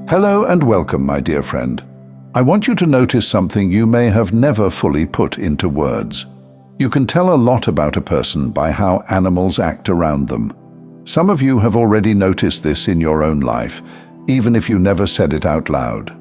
Hello and welcome, my dear friend. I want you to notice something you may have never fully put into words. You can tell a lot about a person by how animals act around them. Some of you have already noticed this in your own life, even if you never said it out loud.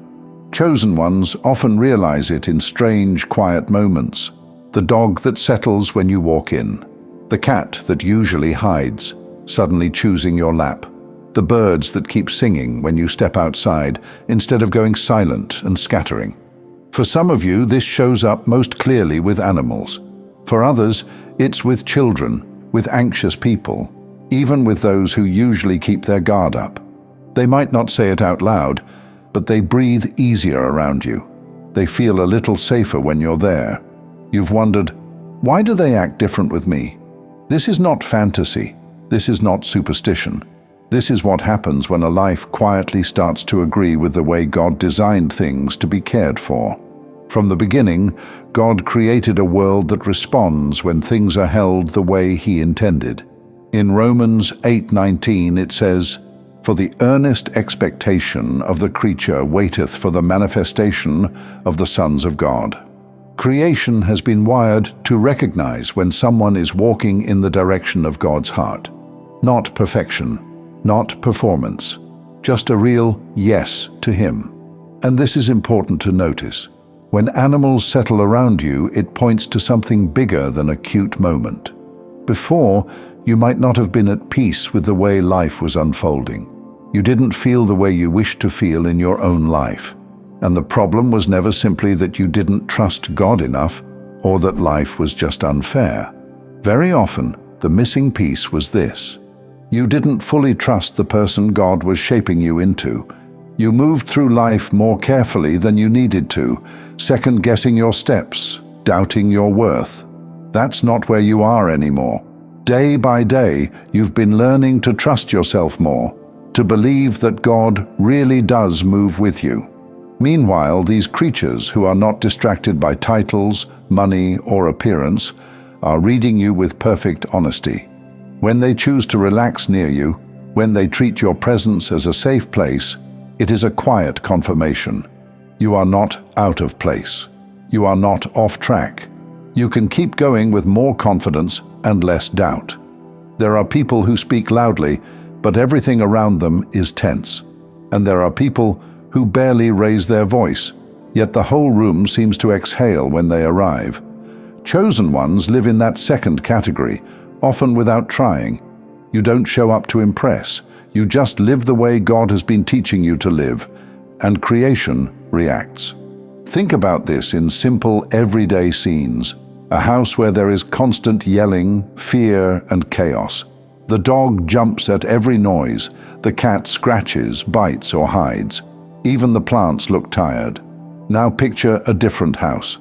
Chosen ones often realize it in strange, quiet moments. The dog that settles when you walk in. The cat that usually hides, suddenly choosing your lap. The birds that keep singing when you step outside instead of going silent and scattering. For some of you, this shows up most clearly with animals. For others, it's with children, with anxious people, even with those who usually keep their guard up. They might not say it out loud, but they breathe easier around you. They feel a little safer when you're there. You've wondered, why do they act different with me? This is not fantasy. This is not superstition. This is what happens when a life quietly starts to agree with the way God designed things to be cared for. From the beginning, God created a world that responds when things are held the way He intended. In Romans 8:19 it says, "For the earnest expectation of the creature waiteth for the manifestation of the sons of God." Creation has been wired to recognize when someone is walking in the direction of God's heart. Not perfection, not performance, just a real yes to Him. And this is important to notice. When animals settle around you, it points to something bigger than a cute moment. Before, you might not have been at peace with the way life was unfolding. You didn't feel the way you wished to feel in your own life. And the problem was never simply that you didn't trust God enough or that life was just unfair. Very often, the missing piece was this. You didn't fully trust the person God was shaping you into. You moved through life more carefully than you needed to, second-guessing your steps, doubting your worth. That's not where you are anymore. Day by day, you've been learning to trust yourself more, to believe that God really does move with you. Meanwhile, these creatures who are not distracted by titles, money, or appearance are reading you with perfect honesty. When they choose to relax near you, when they treat your presence as a safe place, it is a quiet confirmation. You are not out of place. You are not off track. You can keep going with more confidence and less doubt. There are people who speak loudly, but everything around them is tense. And there are people who barely raise their voice, yet the whole room seems to exhale when they arrive. Chosen ones live in that second category, often without trying. You don't show up to impress. You just live the way God has been teaching you to live, and creation reacts. Think about this in simple, everyday scenes. A house where there is constant yelling, fear, and chaos. The dog jumps at every noise. The cat scratches, bites, or hides. Even the plants look tired. Now picture a different house.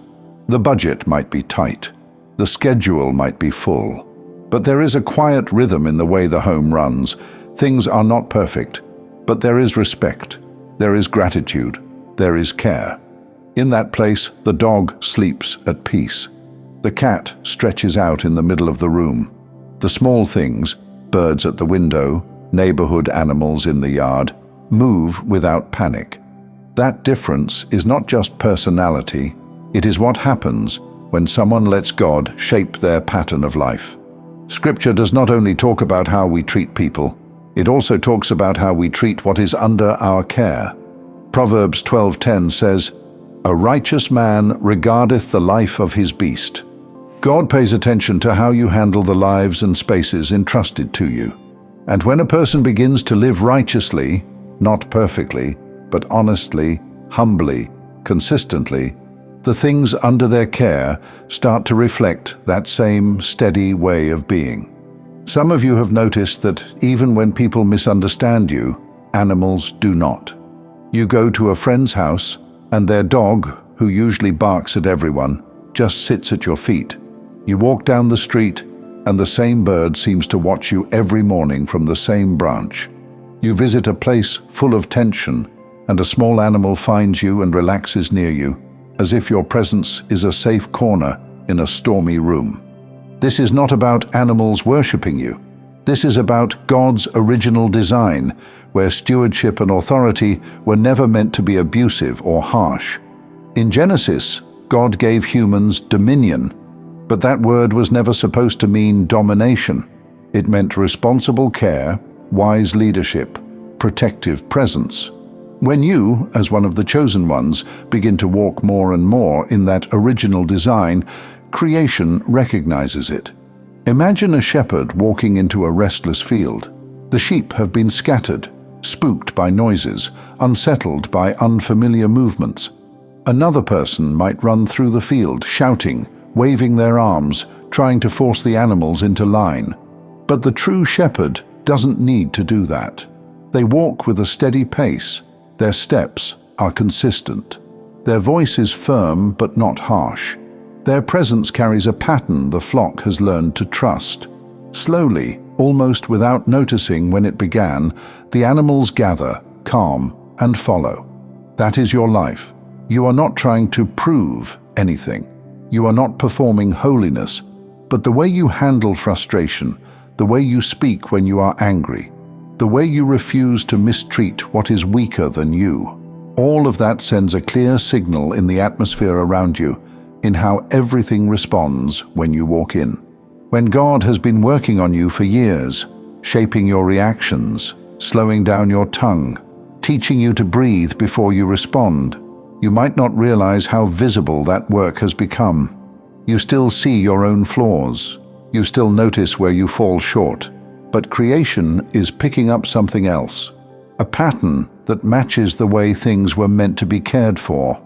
The budget might be tight. The schedule might be full. But there is a quiet rhythm in the way the home runs. Things are not perfect, but there is respect. There is gratitude. There is care. In that place, the dog sleeps at peace. The cat stretches out in the middle of the room. The small things, birds at the window, neighborhood animals in the yard, move without panic. That difference is not just personality, it is what happens when someone lets God shape their pattern of life. Scripture does not only talk about how we treat people, it also talks about how we treat what is under our care. Proverbs 12:10 says, "A righteous man regardeth the life of his beast." God pays attention to how you handle the lives and spaces entrusted to you. And when a person begins to live righteously, not perfectly, but honestly, humbly, consistently, the things under their care start to reflect that same steady way of being. Some of you have noticed that even when people misunderstand you, animals do not. You go to a friend's house, and their dog, who usually barks at everyone, just sits at your feet. You walk down the street, and the same bird seems to watch you every morning from the same branch. You visit a place full of tension, and a small animal finds you and relaxes near you, as if your presence is a safe corner in a stormy room. This is not about animals worshipping you. This is about God's original design, where stewardship and authority were never meant to be abusive or harsh. In Genesis, God gave humans dominion, but that word was never supposed to mean domination. It meant responsible care, wise leadership, protective presence. When you, as one of the chosen ones, begin to walk more and more in that original design, creation recognizes it. Imagine a shepherd walking into a restless field. The sheep have been scattered, spooked by noises, unsettled by unfamiliar movements. Another person might run through the field, shouting, waving their arms, trying to force the animals into line. But the true shepherd doesn't need to do that. They walk with a steady pace. Their steps are consistent. Their voice is firm but not harsh. Their presence carries a pattern the flock has learned to trust. Slowly, almost without noticing when it began, the animals gather, calm, and follow. That is your life. You are not trying to prove anything. You are not performing holiness, but the way you handle frustration, the way you speak when you are angry, the way you refuse to mistreat what is weaker than you, all of that sends a clear signal in the atmosphere around you, in how everything responds when you walk in. When God has been working on you for years, shaping your reactions, slowing down your tongue, teaching you to breathe before you respond, you might not realize how visible that work has become. You still see your own flaws. You still notice where you fall short. But creation is picking up something else, a pattern that matches the way things were meant to be cared for.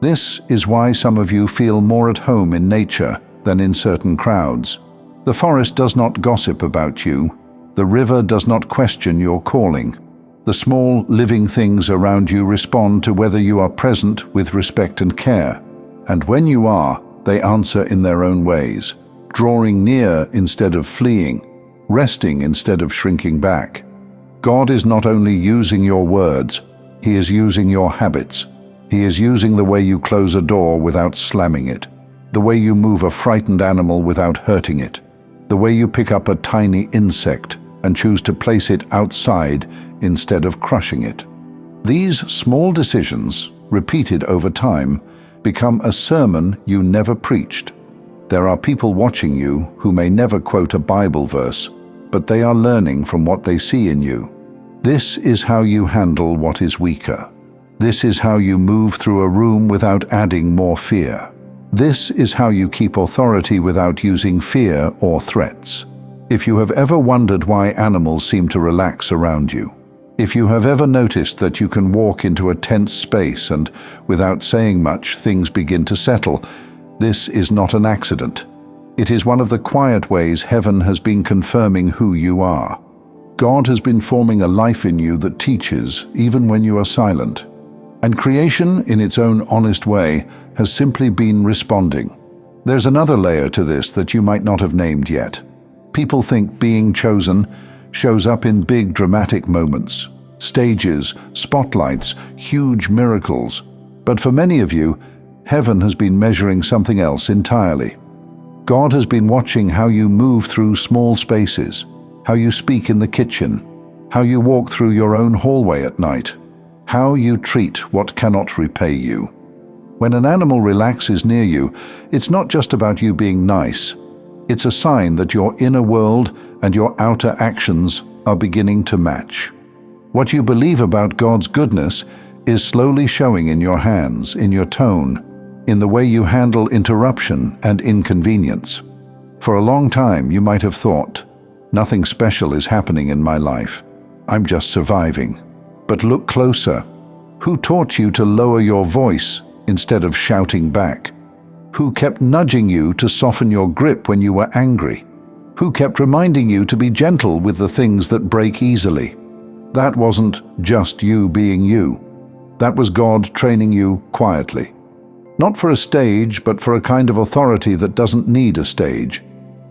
This is why some of you feel more at home in nature than in certain crowds. The forest does not gossip about you. The river does not question your calling. The small living things around you respond to whether you are present with respect and care. And when you are, they answer in their own ways, drawing near instead of fleeing, resting instead of shrinking back. God is not only using your words, He is using your habits. He is using the way you close a door without slamming it, the way you move a frightened animal without hurting it, the way you pick up a tiny insect and choose to place it outside instead of crushing it. These small decisions, repeated over time, become a sermon you never preached. There are people watching you who may never quote a Bible verse, but they are learning from what they see in you. This is how you handle what is weaker. This is how you move through a room without adding more fear. This is how you keep authority without using fear or threats. If you have ever wondered why animals seem to relax around you, if you have ever noticed that you can walk into a tense space and, without saying much, things begin to settle, this is not an accident. It is one of the quiet ways heaven has been confirming who you are. God has been forming a life in you that teaches even when you are silent. And creation, in its own honest way, has simply been responding. There's another layer to this that you might not have named yet. People think being chosen shows up in big dramatic moments, stages, spotlights, huge miracles. But for many of you, heaven has been measuring something else entirely. God has been watching how you move through small spaces, how you speak in the kitchen, how you walk through your own hallway at night, how you treat what cannot repay you. When an animal relaxes near you, it's not just about you being nice. It's a sign that your inner world and your outer actions are beginning to match. What you believe about God's goodness is slowly showing in your hands, in your tone, in the way you handle interruption and inconvenience. For a long time, you might have thought, nothing special is happening in my life. I'm just surviving. But look closer. Who taught you to lower your voice instead of shouting back? Who kept nudging you to soften your grip when you were angry? Who kept reminding you to be gentle with the things that break easily? That wasn't just you being you. That was God training you quietly. Not for a stage, but for a kind of authority that doesn't need a stage.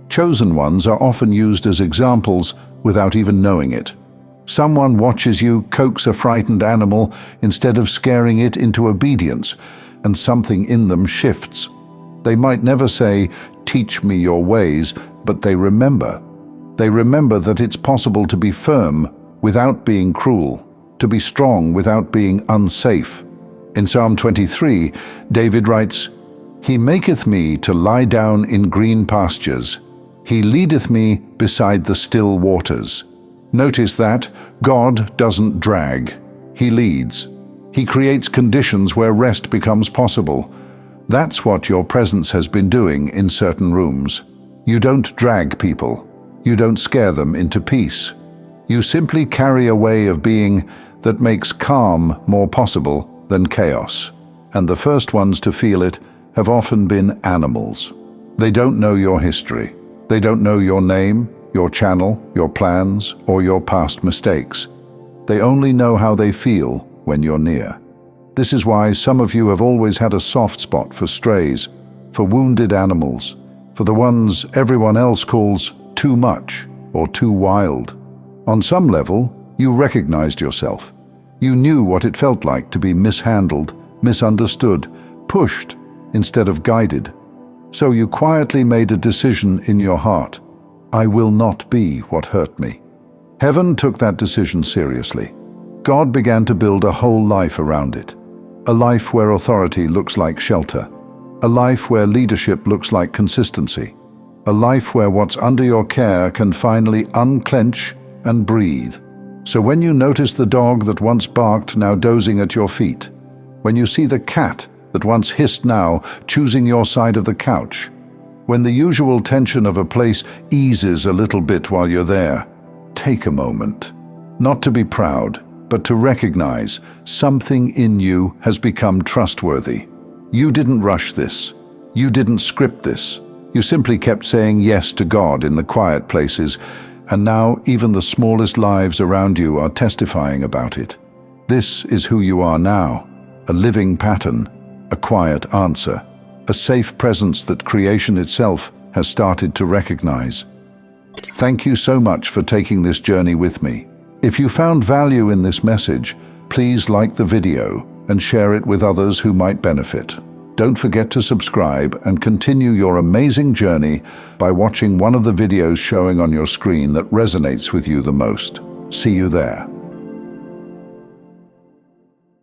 Chosen ones are often used as examples without even knowing it. Someone watches you coax a frightened animal instead of scaring it into obedience, and something in them shifts. They might never say, "Teach me your ways," but they remember. They remember that it's possible to be firm without being cruel, to be strong without being unsafe. In Psalm 23, David writes, "He maketh me to lie down in green pastures. He leadeth me beside the still waters." Notice that God doesn't drag, He leads. He creates conditions where rest becomes possible. That's what your presence has been doing in certain rooms. You don't drag people. You don't scare them into peace. You simply carry a way of being that makes calm more possible than chaos. And the first ones to feel it have often been animals. They don't know your history. They don't know your name, your channel, your plans, or your past mistakes. They only know how they feel when you're near. This is why some of you have always had a soft spot for strays, for wounded animals, for the ones everyone else calls too much or too wild. On some level, you recognized yourself. You knew what it felt like to be mishandled, misunderstood, pushed instead of guided. So you quietly made a decision in your heart. I will not be what hurt me. Heaven took that decision seriously. God began to build a whole life around it. A life where authority looks like shelter. A life where leadership looks like consistency. A life where what's under your care can finally unclench and breathe. So when you notice the dog that once barked now dozing at your feet, when you see the cat that once hissed now choosing your side of the couch, when the usual tension of a place eases a little bit while you're there, take a moment. Not to be proud, but to recognize something in you has become trustworthy. You didn't rush this. You didn't script this. You simply kept saying yes to God in the quiet places, and now even the smallest lives around you are testifying about it. This is who you are now, a living pattern, a quiet answer, a safe presence that creation itself has started to recognize. Thank you so much for taking this journey with me. If you found value in this message, please like the video and share it with others who might benefit. Don't forget to subscribe and continue your amazing journey by watching one of the videos showing on your screen that resonates with you the most. See you there.